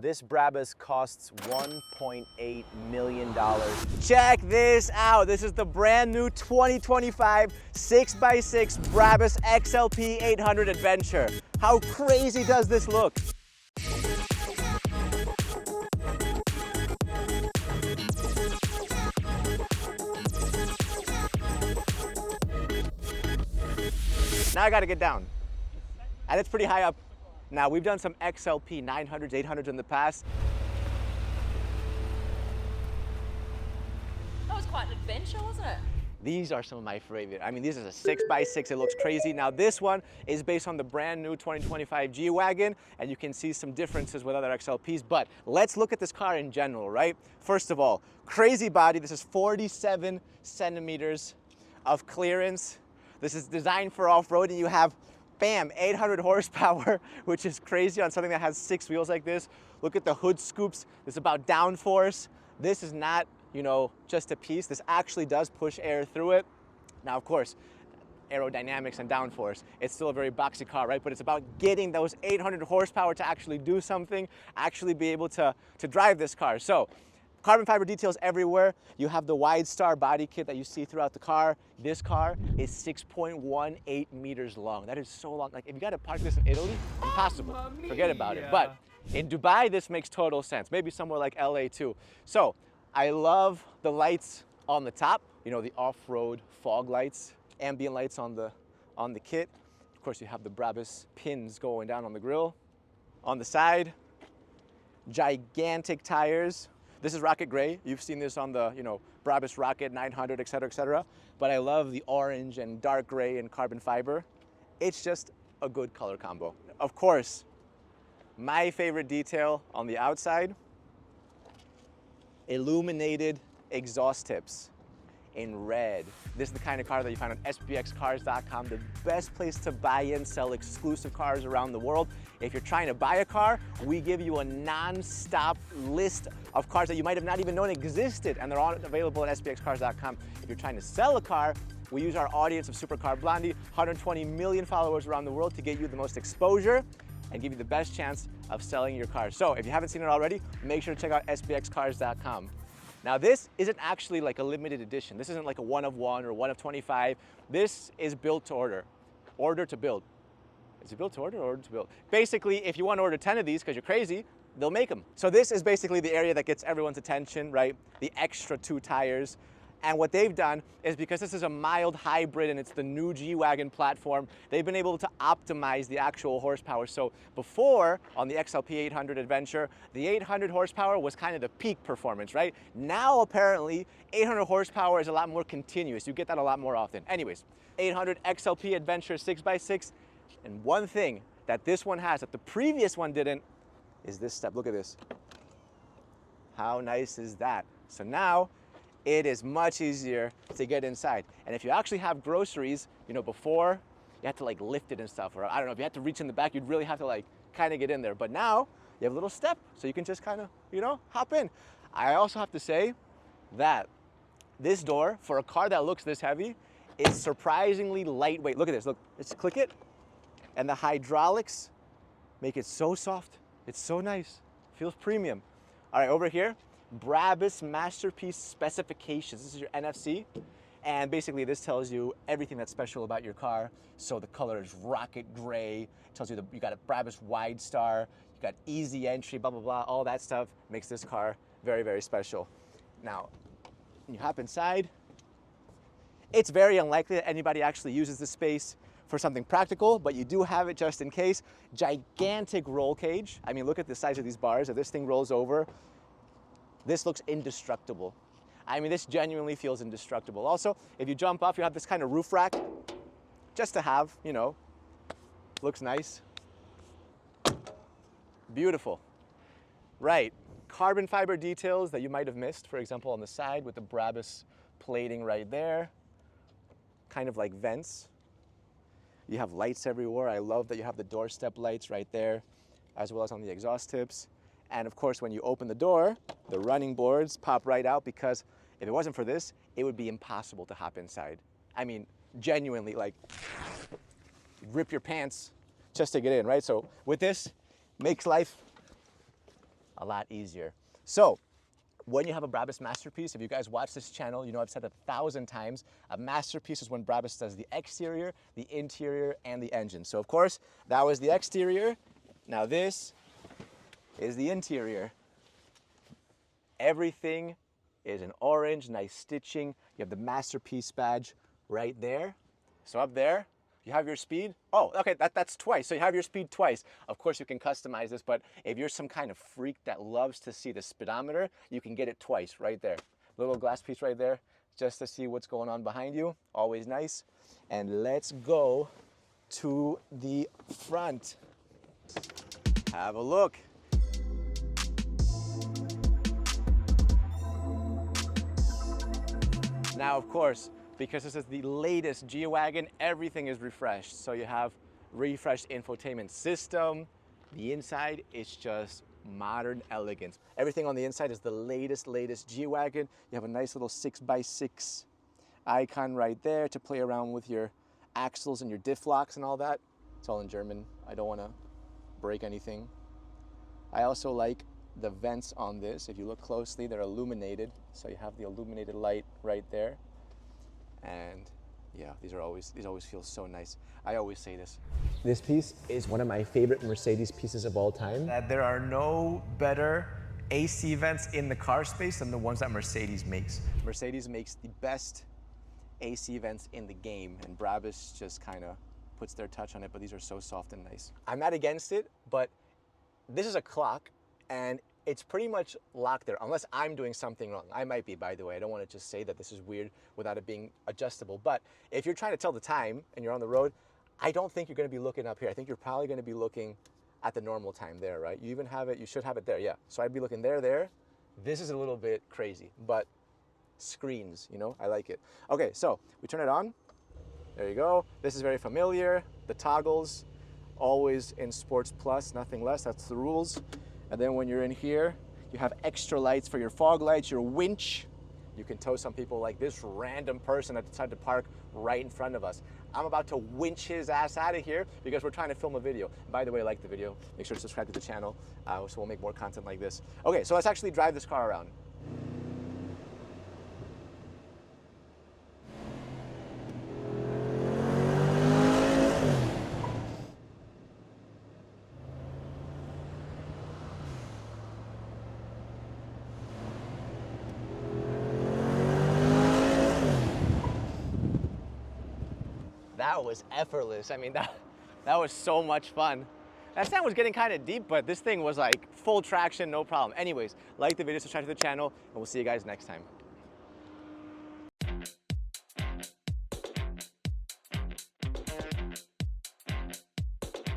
This Brabus costs $1.8 million. Check this out. This is the brand new 2025 6x6 Brabus XLP 800 Adventure. How crazy does this look? Now I gotta get down. And it's pretty high up. Now, we've done some XLP 900s, 800s in the past. That was quite an adventure, wasn't it? These are some of my favorite. I mean, this is a 6x6, it looks crazy. Now, this one is based on the brand new 2025 G-Wagen, and you can see some differences with other XLPs, but let's look at this car in general, right? First of all, crazy body. This is 47 centimeters of clearance. This is designed for off-roading. You have, bam, 800 horsepower, which is crazy on something that has 6 wheels like this. Look at the hood scoops. It's about downforce. This is not, you know, just a piece. This actually does push air through it. Now, of course, aerodynamics and downforce, it's still a very boxy car, right? But it's about getting those 800 horsepower to actually do something, actually be able to drive this car. So, carbon fiber details everywhere. You have the wide star body kit that you see throughout the car. This car is 6.18 meters long. That is so long. Like, if you got to park this in Italy, impossible. Forget about it. But in Dubai, this makes total sense. Maybe somewhere like LA too. So I love the lights on the top. You know, the off-road fog lights, ambient lights on the kit. Of course, you have the Brabus pins going down on the grille. On the side, gigantic tires. This is rocket gray. You've seen this on the, you know, Brabus Rocket 900, et cetera, et cetera. But I love the orange and dark gray and carbon fiber. It's just a good color combo. Of course, my favorite detail on the outside, illuminated exhaust tips in red. This is the kind of car that you find on SPXcars.com, the best place to buy and sell exclusive cars around the world. If you're trying to buy a car, we give you a non-stop list of cars that you might have not even known existed, and they're all available at SPXcars.com. If you're trying to sell a car, we use our audience of Supercar Blondie, 120 million followers around the world, to get you the most exposure and give you the best chance of selling your car. So if you haven't seen it already, make sure to check out SPXcars.com. Now, this isn't actually like a limited edition. This isn't like a 1 of 1 or 1 of 25. This is built to order, order to build. Is it built to order or order to build? Basically, if you want to order 10 of these because you're crazy, they'll make them. So this is basically the area that gets everyone's attention, right? The extra 2 tires. And what they've done is, because this is a mild hybrid and it's the new G-Wagen platform, they've been able to optimize the actual horsepower. So before, on the XLP 800 Adventure, the 800 horsepower was kind of the peak performance, right? Now, apparently, 800 horsepower is a lot more continuous. You get that a lot more often. Anyways, 800 XLP Adventure 6x6. And one thing that this one has that the previous one didn't is this step. Look at this. How nice is that? So now, it is much easier to get inside. And if you actually have groceries, you know, before you had to like lift it and stuff, or I don't know, if you had to reach in the back, you'd really have to like kind of get in there. But now you have a little step, so you can just kind of, you know, hop in. I also have to say that this door, for a car that looks this heavy, is surprisingly lightweight. Look at this, look, just click it, and the hydraulics make it so soft. It's so nice, feels premium. All right, over here, Brabus Masterpiece Specifications. This is your NFC, and basically this tells you everything that's special about your car. So the color is rocket gray. It tells you that you got a Brabus Wide Star, you got easy entry, blah, blah, blah. All that stuff makes this car very, very special. Now, when you hop inside, it's very unlikely that anybody actually uses this space for something practical, but you do have it just in case. Gigantic roll cage. I mean, look at the size of these bars. If this thing rolls over, this looks indestructible. I mean, this genuinely feels indestructible. Also, if you jump off, you have this kind of roof rack, just to have, you know, looks nice. Beautiful. Right, carbon fiber details that you might have missed, for example, on the side with the Brabus plating right there, kind of like vents. You have lights everywhere. I love that you have the doorstep lights right there, as well as on the exhaust tips. And of course, when you open the door, the running boards pop right out, because if it wasn't for this, it would be impossible to hop inside. I mean, genuinely, like, rip your pants just to get in, right? So with this, makes life a lot easier. So when you have a Brabus masterpiece, if you guys watch this channel, you know I've said 1,000 times, a masterpiece is when Brabus does the exterior, the interior, and the engine. So of course, that was the exterior. Now this is the interior. Everything is in orange, nice stitching. You have the masterpiece badge right there. So up there, you have your speed. Oh, okay, that's twice. So you have your speed twice. Of course, you can customize this, but if you're some kind of freak that loves to see the speedometer, you can get it twice right there. Little glass piece right there, just to see what's going on behind you. Always nice. And let's go to the front. Have a look. Now, of course, because this is the latest G-Wagen, everything is refreshed. So you have refreshed infotainment system. The inside is just modern elegance. Everything on the inside is the latest G-Wagen. You have a nice little 6x6 icon right there to play around with your axles and your diff locks and all that. It's all in German. I don't want to break anything. I also like the vents on this. If you look closely, they're illuminated. So you have the illuminated light right there. And yeah, these always feel so nice. I always say this. This piece is one of my favorite Mercedes pieces of all time. There are no better AC vents in the car space than the ones that Mercedes makes. Mercedes makes the best AC vents in the game, and Brabus just kind of puts their touch on it, but these are so soft and nice. I'm not against it, but this is a clock, and it's pretty much locked there, unless I'm doing something wrong. I might be, by the way. I don't want to just say that this is weird without it being adjustable. But if you're trying to tell the time and you're on the road, I don't think you're going to be looking up here. I think you're probably going to be looking at the normal time there, right? You even have it, you should have it there, yeah. So I'd be looking there. This is a little bit crazy, but screens, you know, I like it. Okay, so we turn it on. There you go. This is very familiar. The toggles, always in Sports Plus, nothing less. That's the rules. And then when you're in here, you have extra lights for your fog lights, your winch. You can tow some people like this random person that decided to park right in front of us. I'm about to winch his ass out of here because we're trying to film a video. By the way, like the video, make sure to subscribe to the channel so we'll make more content like this. Okay, so let's actually drive this car around. That was effortless. I mean, that was so much fun. That stand was getting kind of deep, but this thing was like full traction, no problem. Anyways, like the video, subscribe to the channel, and we'll see you guys next time.